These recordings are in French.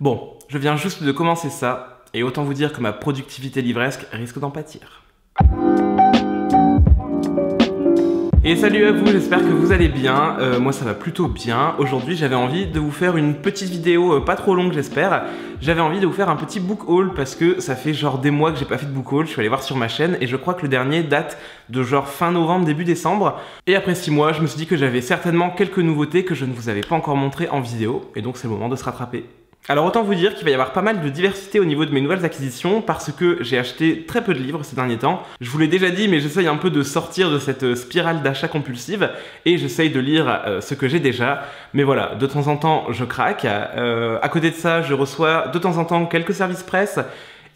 Bon, je viens juste de commencer ça, et autant vous dire que ma productivité livresque risque d'en pâtir. Et salut à vous, j'espère que vous allez bien, moi ça va plutôt bien. Aujourd'hui j'avais envie de vous faire une petite vidéo, pas trop longue j'espère. J'avais envie de vous faire un petit book haul parce que ça fait genre des mois que j'ai pas fait de book haul. Je suis allé voir sur ma chaîne et je crois que le dernier date de genre fin novembre, début décembre. Et après 6 mois, je me suis dit que j'avais certainement quelques nouveautés que je ne vous avais pas encore montrées en vidéo. Et donc c'est le moment de se rattraper. Alors autant vous dire qu'il va y avoir pas mal de diversité au niveau de mes nouvelles acquisitions parce que j'ai acheté très peu de livres ces derniers temps. Je vous l'ai déjà dit, mais j'essaye un peu de sortir de cette spirale d'achat compulsive et j'essaye de lire ce que j'ai déjà. Mais voilà, de temps en temps je craque. À côté de ça, je reçois de temps en temps quelques services presse.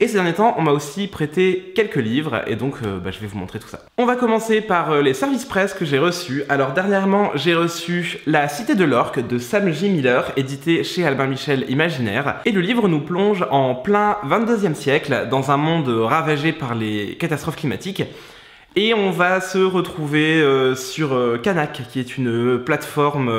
Et ces derniers temps, on m'a aussi prêté quelques livres, et donc je vais vous montrer tout ça. On va commencer par les services presse que j'ai reçus. Alors dernièrement, j'ai reçu La Cité de l'Orque de Sam J. Miller, édité chez Albin Michel Imaginaire. Et le livre nous plonge en plein 22e siècle, dans un monde ravagé par les catastrophes climatiques. Et on va se retrouver sur Kanak, qui est une plateforme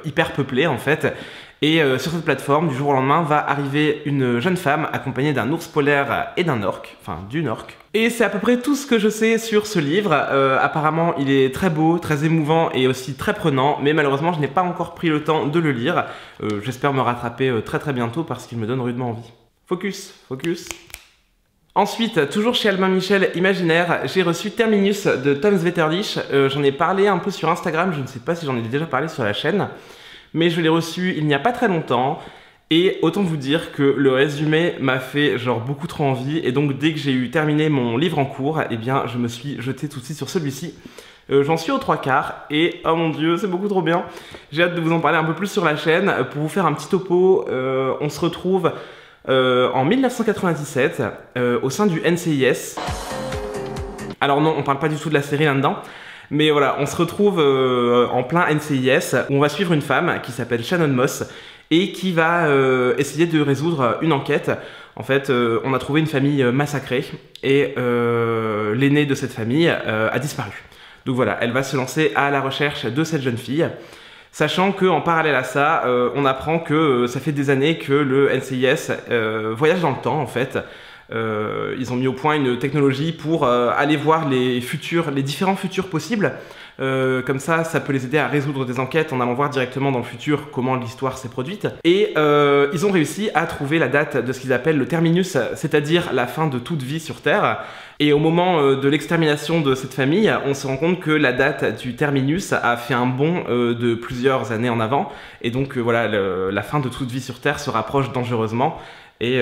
hyper peuplée en fait. Et sur cette plateforme, du jour au lendemain, va arriver une jeune femme accompagnée d'un ours polaire et d'un orque, enfin d'une orque. Et c'est à peu près tout ce que je sais sur ce livre. Apparemment, il est très beau, très émouvant et aussi très prenant, mais malheureusement, je n'ai pas encore pris le temps de le lire. J'espère me rattraper très bientôt parce qu'il me donne rudement envie. Focus, focus. Ensuite, toujours chez Albin Michel Imaginaire, j'ai reçu Terminus de Tom Zveterlich. J'en ai parlé un peu sur Instagram, je ne sais pas si j'en ai déjà parlé sur la chaîne. Mais je l'ai reçu il n'y a pas très longtemps et autant vous dire que le résumé m'a fait genre beaucoup trop envie et donc dès que j'ai eu terminé mon livre en cours, eh bien je me suis jeté tout de suite sur celui-ci. J'en suis aux 3/4 et oh mon dieu c'est beaucoup trop bien. J'ai hâte de vous en parler un peu plus sur la chaîne. Pour vous faire un petit topo, on se retrouve en 1997 au sein du NCIS. Alors non, on parle pas du tout de la série là-dedans. Mais voilà, on se retrouve en plein NCIS où on va suivre une femme qui s'appelle Shannon Moss et qui va essayer de résoudre une enquête. En fait, on a trouvé une famille massacrée et l'aîné de cette famille a disparu. Donc voilà, elle va se lancer à la recherche de cette jeune fille. Sachant qu'en parallèle à ça, on apprend que ça fait des années que le NCIS voyage dans le temps en fait. Ils ont mis au point une technologie pour aller voir les différents futurs possibles. Comme ça peut les aider à résoudre des enquêtes en allant voir directement dans le futur comment l'histoire s'est produite. Et ils ont réussi à trouver la date de ce qu'ils appellent le terminus, c'est-à-dire la fin de toute vie sur Terre. Et au moment de l'extermination de cette famille, on se rend compte que la date du terminus a fait un bond de plusieurs années en avant. Et donc voilà, la fin de toute vie sur Terre se rapproche dangereusement. Et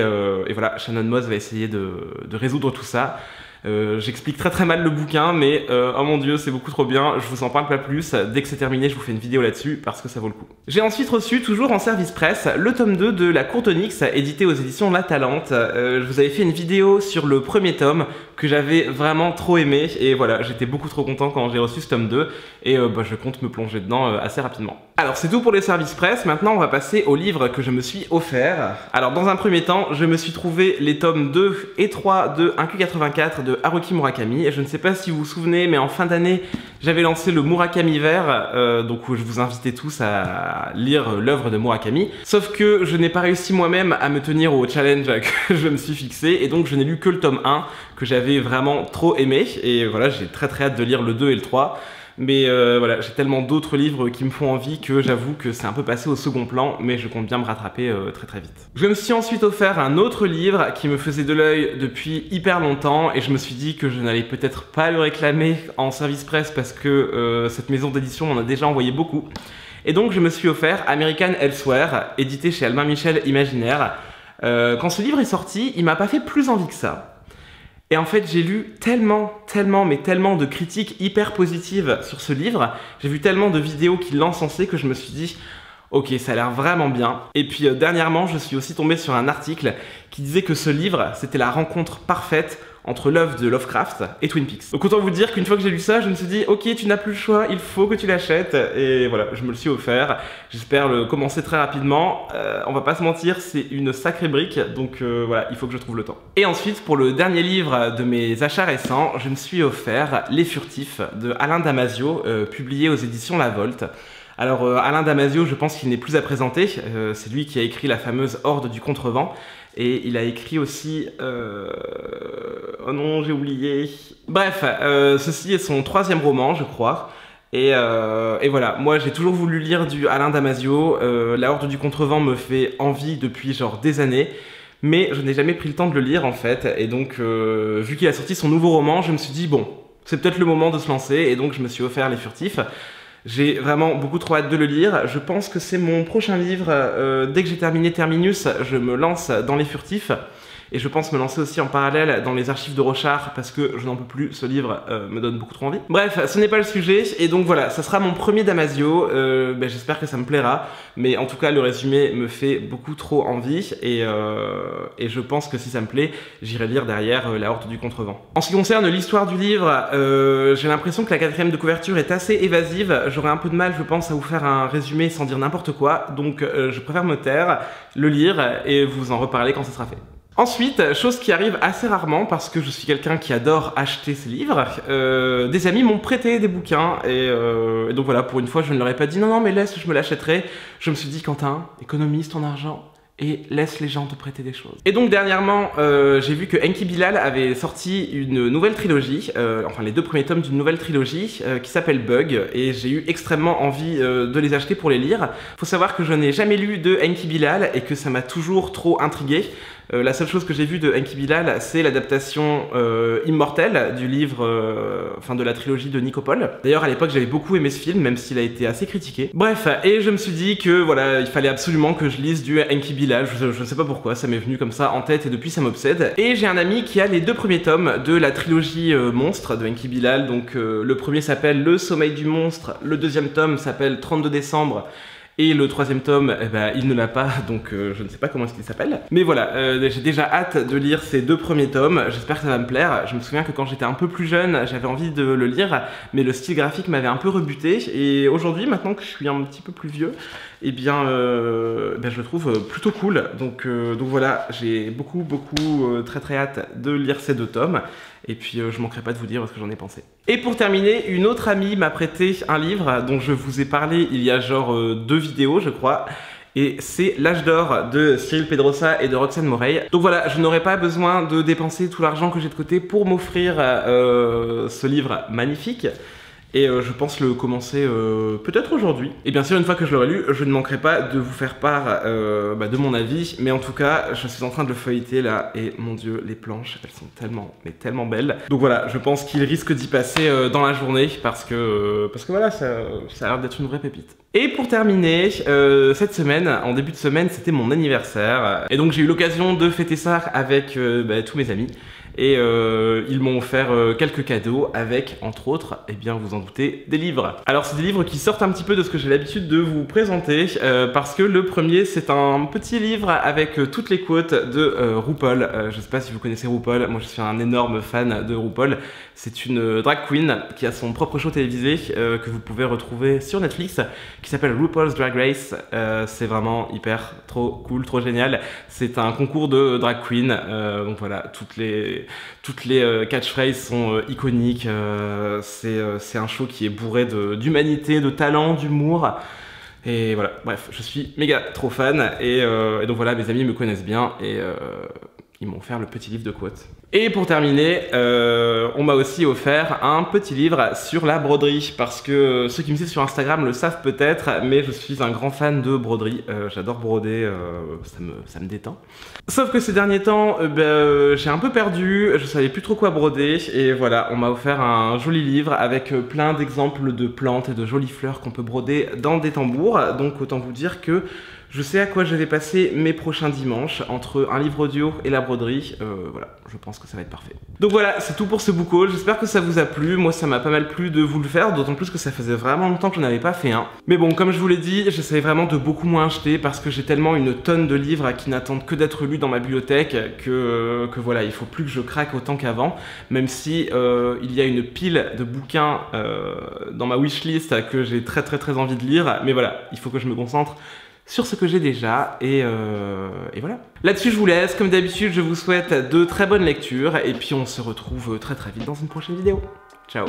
voilà, Shannon Moss va essayer de résoudre tout ça. J'explique très mal le bouquin, mais oh mon dieu, c'est beaucoup trop bien, je vous en parle pas plus. Dès que c'est terminé, je vous fais une vidéo là-dessus parce que ça vaut le coup. J'ai ensuite reçu, toujours en service presse, le tome 2 de La Courte Onyx, édité aux éditions La Talente. Je vous avais fait une vidéo sur le premier tome que j'avais vraiment trop aimé, et voilà, j'étais beaucoup trop content quand j'ai reçu ce tome 2, et je compte me plonger dedans assez rapidement. Alors c'est tout pour les services presse, maintenant on va passer aux livres que je me suis offert. Alors dans un premier temps, je me suis trouvé les tomes 2 et 3 de 1Q84 de Haruki Murakami, et je ne sais pas si vous vous souvenez, mais en fin d'année, j'avais lancé le Murakami Vert, donc où je vous invitais tous à lire l'œuvre de Murakami, sauf que je n'ai pas réussi moi-même à me tenir au challenge que je me suis fixé, et donc je n'ai lu que le tome 1, que j'avais vraiment trop aimé, et voilà, j'ai très hâte de lire le 2 et le 3. Mais voilà, j'ai tellement d'autres livres qui me font envie que j'avoue que c'est un peu passé au second plan, mais je compte bien me rattraper très vite. Je me suis ensuite offert un autre livre qui me faisait de l'œil depuis hyper longtemps, et je me suis dit que je n'allais peut-être pas le réclamer en service presse parce que cette maison d'édition m'en a déjà envoyé beaucoup. Et donc je me suis offert American Elsewhere, édité chez Albin Michel Imaginaire. Quand ce livre est sorti, il m'a pas fait plus envie que ça. Et en fait, j'ai lu tellement de critiques hyper positives sur ce livre. J'ai vu tellement de vidéos qui l'encensaient que je me suis dit ok, ça a l'air vraiment bien. Et puis dernièrement, je suis aussi tombé sur un article qui disait que ce livre, c'était la rencontre parfaite entre l'œuvre de Lovecraft et Twin Peaks. Donc autant vous dire qu'une fois que j'ai lu ça, je me suis dit ok, tu n'as plus le choix, il faut que tu l'achètes. Et voilà, je me le suis offert. J'espère le commencer très rapidement. On va pas se mentir, c'est une sacrée brique, donc voilà, il faut que je trouve le temps. Et ensuite, pour le dernier livre de mes achats récents, je me suis offert Les Furtifs de Alain Damasio, publié aux éditions La Volte. Alors Alain Damasio, je pense qu'il n'est plus à présenter, c'est lui qui a écrit la fameuse Horde du Contrevent, et il a écrit aussi... Oh non, j'ai oublié... Bref, ceci est son 3e roman, je crois, et voilà, moi j'ai toujours voulu lire du Alain Damasio, la Horde du Contrevent me fait envie depuis genre des années, mais je n'ai jamais pris le temps de le lire en fait, et donc vu qu'il a sorti son nouveau roman, je me suis dit bon, c'est peut-être le moment de se lancer, et donc je me suis offert Les Furtifs. J'ai vraiment beaucoup trop hâte de le lire, je pense que c'est mon prochain livre, dès que j'ai terminé Terminus, je me lance dans Les Furtifs, et je pense me lancer aussi en parallèle dans les archives de Rochard, parce que je n'en peux plus, ce livre me donne beaucoup trop envie. Bref, ce n'est pas le sujet, et donc voilà, ça sera mon premier Damasio, j'espère que ça me plaira, mais en tout cas le résumé me fait beaucoup trop envie, et je pense que si ça me plaît, j'irai lire derrière La Horde du Contrevent. En ce qui concerne l'histoire du livre, j'ai l'impression que la 4e de couverture est assez évasive, j'aurai un peu de mal je pense à vous faire un résumé sans dire n'importe quoi, donc je préfère me taire, le lire, et vous en reparler quand ce sera fait. Ensuite, chose qui arrive assez rarement parce que je suis quelqu'un qui adore acheter ses livres, des amis m'ont prêté des bouquins et donc voilà, pour une fois je ne leur ai pas dit non mais laisse, je me l'achèterai. Je me suis dit Quentin, économise ton argent et laisse les gens te prêter des choses. Et donc dernièrement, j'ai vu que Enki Bilal avait sorti une nouvelle trilogie, enfin les 2 premiers tomes d'une nouvelle trilogie qui s'appelle Bug, et j'ai eu extrêmement envie de les acheter pour les lire. Faut savoir que je n'ai jamais lu de Enki Bilal et que ça m'a toujours trop intrigué. La seule chose que j'ai vue de Enki Bilal, c'est l'adaptation immortelle du livre, enfin de la trilogie de Nicopole. D'ailleurs, à l'époque, j'avais beaucoup aimé ce film, même s'il a été assez critiqué. Bref, et je me suis dit que voilà, il fallait absolument que je lise du Enki Bilal. Je ne sais pas pourquoi, ça m'est venu comme ça en tête et depuis ça m'obsède. Et j'ai un ami qui a les 2 premiers tomes de la trilogie Monstre de Enki Bilal. Donc le premier s'appelle Le Sommeil du Monstre, le 2e tome s'appelle 32 décembre. Et le 3e tome, eh ben, il ne l'a pas, donc je ne sais pas comment est-ce qu'il s'appelle. Mais voilà, j'ai déjà hâte de lire ces 2 premiers tomes, j'espère que ça va me plaire. Je me souviens que quand j'étais un peu plus jeune, j'avais envie de le lire, mais le style graphique m'avait un peu rebuté. Et aujourd'hui, maintenant que je suis un petit peu plus vieux, eh bien, je le trouve plutôt cool. Donc voilà, j'ai beaucoup très hâte de lire ces 2 tomes. Et puis je manquerai pas de vous dire ce que j'en ai pensé. Et pour terminer, une autre amie m'a prêté un livre dont je vous ai parlé il y a genre 2 vidéos je crois. Et c'est L'Âge d'Or de Cyril Pedrosa et de Roxane Morey. Donc voilà, je n'aurai pas besoin de dépenser tout l'argent que j'ai de côté pour m'offrir ce livre magnifique. Et je pense le commencer peut-être aujourd'hui. Et bien sûr, une fois que je l'aurai lu, je ne manquerai pas de vous faire part de mon avis. Mais en tout cas, je suis en train de le feuilleter là. Et mon dieu, les planches, elles sont tellement, mais tellement belles. Donc voilà, je pense qu'il risque d'y passer dans la journée. Parce que voilà, ça a l'air d'être une vraie pépite. Et pour terminer, cette semaine, en début de semaine, c'était mon anniversaire. Et donc j'ai eu l'occasion de fêter ça avec tous mes amis. Et ils m'ont offert quelques cadeaux avec, entre autres, eh bien vous en doutez, des livres. Alors c'est des livres qui sortent un petit peu de ce que j'ai l'habitude de vous présenter, parce que le premier c'est un petit livre avec toutes les quotes de RuPaul. Je sais pas si vous connaissez RuPaul, moi je suis un énorme fan de RuPaul. C'est une drag queen qui a son propre show télévisé que vous pouvez retrouver sur Netflix, qui s'appelle RuPaul's Drag Race. C'est vraiment hyper trop cool, trop génial. C'est un concours de drag queen, donc voilà, toutes les catchphrases sont iconiques. C'est un show qui est bourré d'humanité, de talent, d'humour. Et voilà, bref, je suis méga trop fan. Et donc voilà, mes amis me connaissent bien et ils m'ont offert le petit livre de quotes. Et pour terminer, on m'a aussi offert un petit livre sur la broderie, parce que ceux qui me suivent sur Instagram le savent peut-être, mais je suis un grand fan de broderie. J'adore broder, ça me détend. Sauf que ces derniers temps, j'ai un peu perdu, je savais plus trop quoi broder, et voilà, on m'a offert un joli livre avec plein d'exemples de plantes et de jolies fleurs qu'on peut broder dans des tambours. Donc autant vous dire que je sais à quoi je vais passer mes prochains dimanches, entre un livre audio et la broderie. Voilà, je pense que ça va être parfait. Donc voilà, c'est tout pour ce book haul. J'espère que ça vous a plu. Moi, ça m'a pas mal plu de vous le faire, d'autant plus que ça faisait vraiment longtemps que je n'avais pas fait un. Mais bon, comme je vous l'ai dit, j'essaie vraiment de beaucoup moins acheter parce que j'ai tellement une tonne de livres qui n'attendent que d'être lus dans ma bibliothèque que voilà, il faut plus que je craque autant qu'avant. Même si il y a une pile de bouquins dans ma wishlist que j'ai très envie de lire. Mais voilà, il faut que je me concentre sur ce que j'ai déjà, et voilà. Là-dessus, je vous laisse. Comme d'habitude, je vous souhaite de très bonnes lectures, et puis on se retrouve très vite dans une prochaine vidéo. Ciao!